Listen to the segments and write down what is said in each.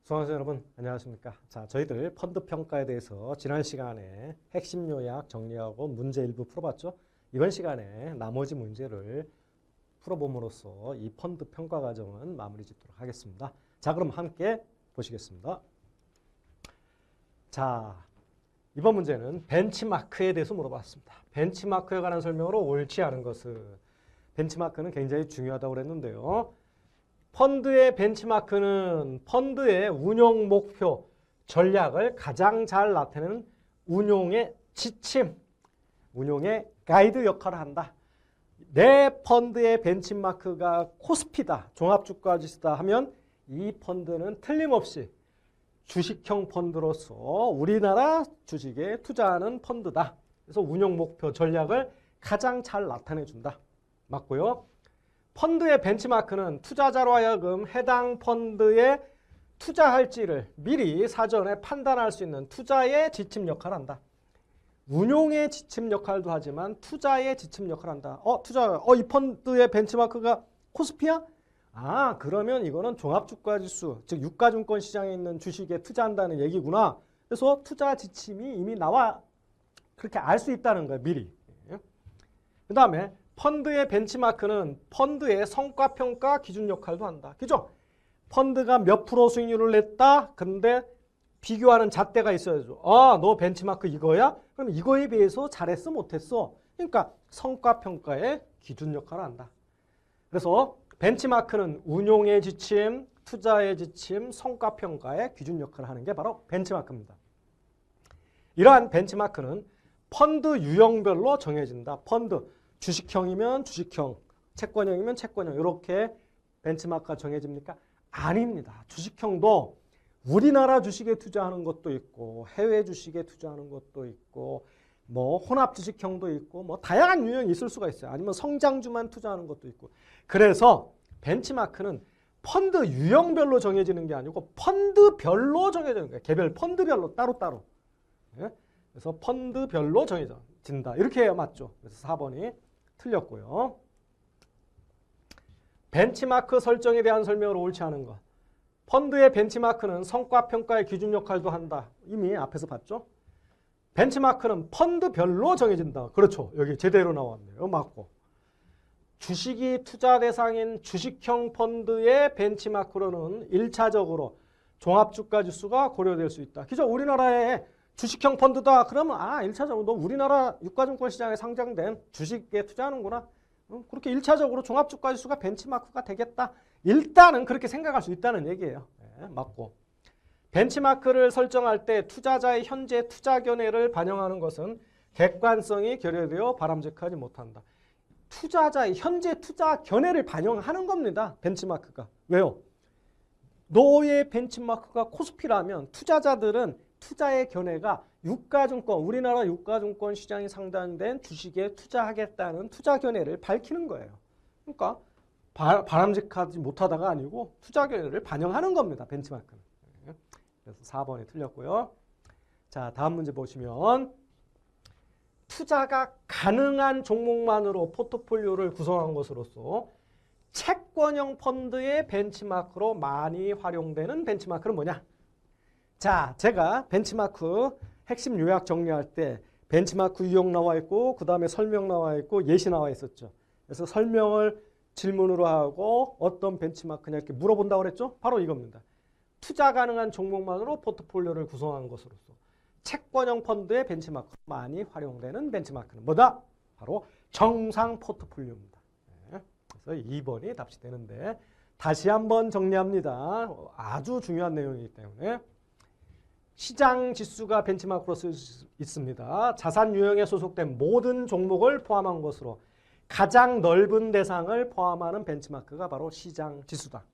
수강생 여러분 안녕하십니까. 자, 저희들 펀드 평가에 대해서 지난 시간에 핵심 요약 정리하고 문제 일부 풀어봤죠. 이번 시간에 나머지 문제를 풀어봄으로써 이 펀드 평가 과정은 마무리 짓도록 하겠습니다. 자, 그럼 함께 보시겠습니다. 자, 이번 문제는 벤치마크에 대해서 물어봤습니다. 벤치마크에 관한 설명으로 옳지 않은 것은, 벤치마크는 굉장히 중요하다고 그랬는데요. 펀드의 벤치마크는 펀드의 운용 목표, 전략을 가장 잘 나타내는 운용의 지침, 운용의 가이드 역할을 한다. 내 펀드의 벤치마크가 코스피다, 종합주가지수다 하면 이 펀드는 틀림없이 주식형 펀드로서 우리나라 주식에 투자하는 펀드다. 그래서 운용 목표, 전략을 가장 잘 나타내준다. 맞고요. 펀드의 벤치마크는 투자자로 하여금 해당 펀드에 투자할지를 미리 사전에 판단할 수 있는 투자의 지침 역할을 한다. 운용의 지침 역할도 하지만 투자의 지침 역할을 한다. 이 펀드의 벤치마크가 코스피야? 아, 그러면 이거는 종합주가지수, 즉 유가증권 시장에 있는 주식에 투자한다는 얘기구나. 그래서 투자 지침이 이미 나와 그렇게 알 수 있다는 거예요, 미리. 그 다음에 펀드의 벤치마크는 펀드의 성과평가 기준 역할도 한다. 그죠? 펀드가 몇 프로 수익률을 냈다? 근데 비교하는 잣대가 있어야죠. 아, 너 벤치마크 이거야? 그럼 이거에 비해서 잘했어, 못했어? 그러니까 성과평가의 기준 역할을 한다. 그래서 벤치마크는 운용의 지침, 투자의 지침, 성과평가의 기준 역할을 하는 게 바로 벤치마크입니다. 이러한 벤치마크는 펀드 유형별로 정해진다. 펀드, 주식형이면 주식형, 채권형이면 채권형, 이렇게 벤치마크가 정해집니까? 아닙니다. 주식형도 우리나라 주식에 투자하는 것도 있고 해외 주식에 투자하는 것도 있고 뭐 혼합 주식형도 있고 뭐 다양한 유형이 있을 수가 있어요. 아니면 성장주만 투자하는 것도 있고. 그래서 bench마크는 펀드 유형별로 정해지는 게 아니고 펀드별로 정해지는 거예요. 개별 펀드별로 따로따로. 예? 그래서 펀드별로 정해진다. 이렇게 해야 맞죠. 그래서 4번이 틀렸고요. 벤치마크 설정에 대한 설명으로 옳지 않은 것. 펀드의 벤치마크는 성과평가의 기준 역할도 한다. 이미 앞에서 봤죠. 벤치마크는 펀드별로 정해진다. 그렇죠. 여기 제대로 나왔네요. 맞고. 주식이 투자 대상인 주식형 펀드의 벤치마크로는 1차적으로 종합주가지수가 고려될 수 있다. 그죠? 우리나라에 주식형 펀드다. 그러면 1차적으로 너 우리나라 유가증권 시장에 상장된 주식에 투자하는구나. 그렇게 1차적으로 종합주가지수가 벤치마크가 되겠다. 일단은 그렇게 생각할 수 있다는 얘기예요. 네, 맞고. 벤치마크를 설정할 때 투자자의 현재 투자 견해를 반영하는 것은 객관성이 결여되어 바람직하지 못한다. 투자자의 현재 투자 견해를 반영하는 겁니다. 벤치마크가. 왜요? 너의 벤치마크가 코스피라면 투자자들은 투자의 견해가 유가증권, 우리나라 유가증권 시장이 상단된 주식에 투자하겠다는 투자 견해를 밝히는 거예요. 그러니까 바람직하지 못하다가 아니고 투자 견해를 반영하는 겁니다. 벤치마크는. 그래서 4번이 틀렸고요. 자, 다음 문제 보시면 투자가 가능한 종목만으로 포트폴리오를 구성한 것으로서 채권형 펀드의 벤치마크로 많이 활용되는 벤치마크는 뭐냐? 자, 제가 벤치마크 핵심 요약 정리할 때 벤치마크 유형 나와 있고 그 다음에 설명 나와 있고 예시 나와 있었죠. 그래서 설명을 질문으로 하고 어떤 벤치마크냐 이렇게 물어본다고 그랬죠. 바로 이겁니다. 투자 가능한 종목만으로 포트폴리오를 구성한 것으로서 채권형 펀드의 벤치마크로 많이 활용되는 벤치마크는 뭐다? 바로 정상 포트폴리오입니다. 네. 그래서 2번이 답이 되는데 다시 한번 정리합니다. 아주 중요한 내용이기 때문에 시장 지수가 벤치마크로 쓸 수 있습니다. 자산 유형에 소속된 모든 종목을 포함한 것으로 가장 넓은 대상을 포함하는 벤치마크가 바로 시장 지수다.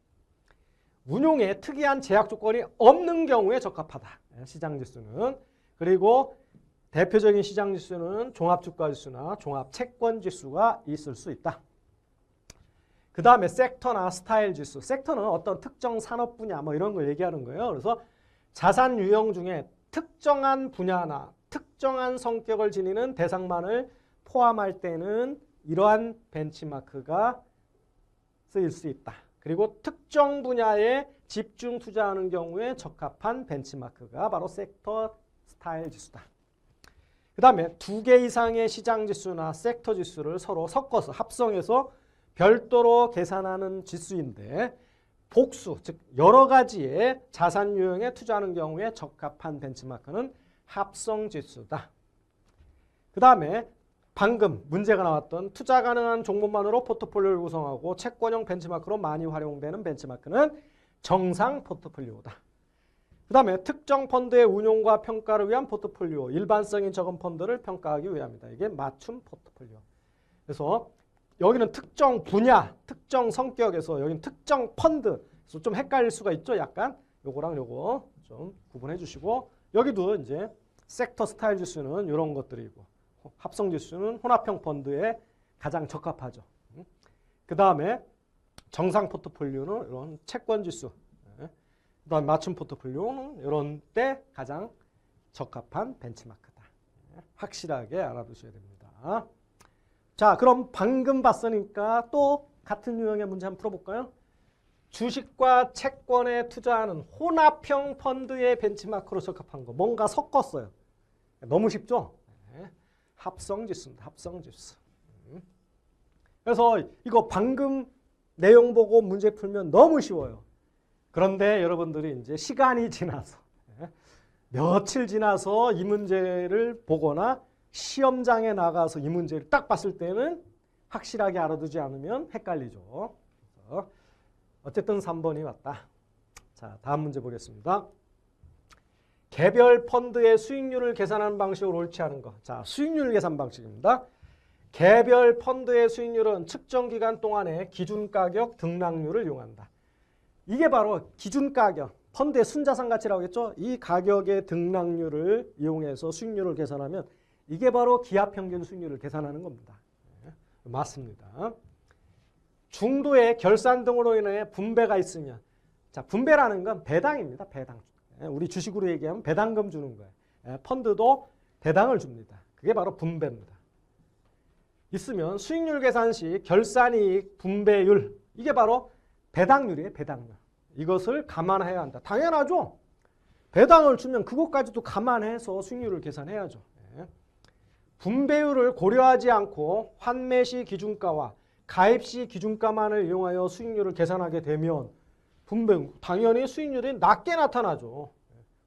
운용에 특이한 제약 조건이 없는 경우에 적합하다. 시장 지수는. 그리고 대표적인 시장 지수는 종합주가지수나 종합채권지수가 있을 수 있다. 그 다음에 섹터나 스타일 지수. 섹터는 어떤 특정 산업 분야 뭐 이런 걸 얘기하는 거예요. 그래서 자산 유형 중에 특정한 분야나 특정한 성격을 지니는 대상만을 포함할 때는 이러한 벤치마크가 쓰일 수 있다. 그리고 특정 분야의 집중 투자하는 경우에 적합한 벤치마크가 바로 섹터 스타일 지수다. 그 다음에 2개 이상의 시장 지수나 섹터 지수를 서로 섞어서 합성해서 별도로 계산하는 지수인데 복수, 즉 여러 가지의 자산 유형에 투자하는 경우에 적합한 벤치마크는 합성 지수다. 그 다음에 방금 문제가 나왔던 투자 가능한 종목만으로 포트폴리오를 구성하고 채권형 벤치마크로 많이 활용되는 벤치마크는 정상 포트폴리오다. 그 다음에 특정 펀드의 운용과 평가를 위한 포트폴리오, 일반성이 적은 펀드를 평가하기 위함이다. 이게 맞춤 포트폴리오. 그래서 여기는 특정 분야, 특정 성격에서 여기는 특정 펀드. 그래서 좀 헷갈릴 수가 있죠. 약간 요거랑 요거 좀 구분해 주시고 여기도 이제 섹터 스타일 지수는 이런 것들이고 합성 지수는 혼합형 펀드에 가장 적합하죠. 그 다음에 정상 포트폴리오는 이런 채권 지수. 그 다음에 맞춤 포트폴리오는 이런 때 가장 적합한 벤치마크다. 확실하게 알아두셔야 됩니다. 자, 그럼 방금 봤으니까 또 같은 유형의 문제 한번 풀어볼까요? 주식과 채권에 투자하는 혼합형 펀드의 벤치마크로 적합한 거. 뭔가 섞었어요. 너무 쉽죠? 합성지수입니다. 합성지수. 그래서 이거 방금 내용 보고 문제 풀면 너무 쉬워요. 그런데 여러분들이 이제 시간이 지나서 며칠 지나서 이 문제를 보거나 시험장에 나가서 이 문제를 딱 봤을 때는 확실하게 알아두지 않으면 헷갈리죠. 그래서 어쨌든 3번이 왔다. 자, 다음 문제 보겠습니다. 개별 펀드의 수익률을 계산하는 방식으로 옳지 않은 거. 자, 수익률 계산 방식입니다. 개별 펀드의 수익률은 측정 기간 동안의 기준가격 등락률을 이용한다. 이게 바로 기준가격, 펀드의 순자산 가치라고 했죠. 이 가격의 등락률을 이용해서 수익률을 계산하면 이게 바로 기하평균 수익률을 계산하는 겁니다. 맞습니다. 중도에 결산 등으로 인해 분배가 있으면, 자, 분배라는 건 배당입니다. 배당. 우리 주식으로 얘기하면 배당금 주는 거예요. 펀드도 배당을 줍니다. 그게 바로 분배입니다. 있으면 수익률 계산 시 결산이익 분배율, 이게 바로 배당률이에요. 배당률. 이것을 감안해야 한다. 당연하죠. 배당을 주면 그것까지도 감안해서 수익률을 계산해야죠. 분배율을 고려하지 않고 환매 시 기준가와 가입 시 기준가만을 이용하여 수익률을 계산하게 되면 당연히 수익률이 낮게 나타나죠.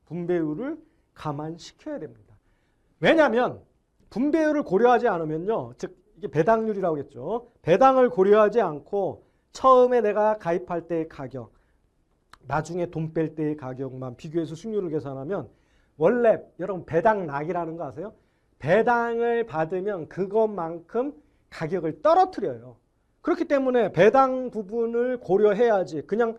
분배율을 감안시켜야 됩니다. 왜냐하면 분배율을 고려하지 않으면요. 즉 이게 배당률이라고 했죠. 배당을 고려하지 않고 처음에 내가 가입할 때의 가격, 나중에 돈 뺄 때의 가격만 비교해서 수익률을 계산하면 원래 여러분 배당락이라는 거 아세요? 배당을 받으면 그것만큼 가격을 떨어뜨려요. 그렇기 때문에 배당 부분을 고려해야지 그냥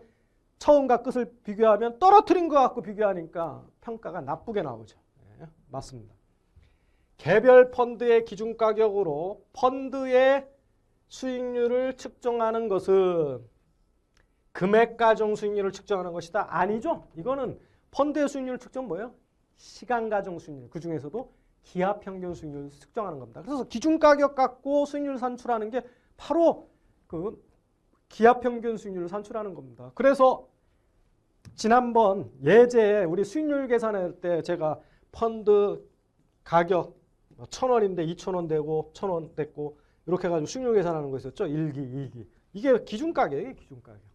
처음과 끝을 비교하면 떨어뜨린 것 갖고 비교하니까 평가가 나쁘게 나오죠. 네, 맞습니다. 개별 펀드의 기준가격으로 펀드의 수익률을 측정하는 것은 금액 가정 수익률을 측정하는 것이다. 아니죠. 이거는 펀드의 수익률 측정 뭐예요? 시간 가정 수익률. 그중에서도 기하평균 수익률을 측정하는 겁니다. 그래서 기준가격 갖고 수익률을 산출하는 게 바로 그 기하평균 수익률을 산출하는 겁니다. 그래서 지난번 예제에 우리 수익률 계산할 때 제가 펀드 가격 1,000원인데 2,000원 되고 1,000원 됐고 이렇게 해가지고 수익률 계산하는 거 있었죠. 1기, 2기. 이게 기준가격이에요. 기준가격.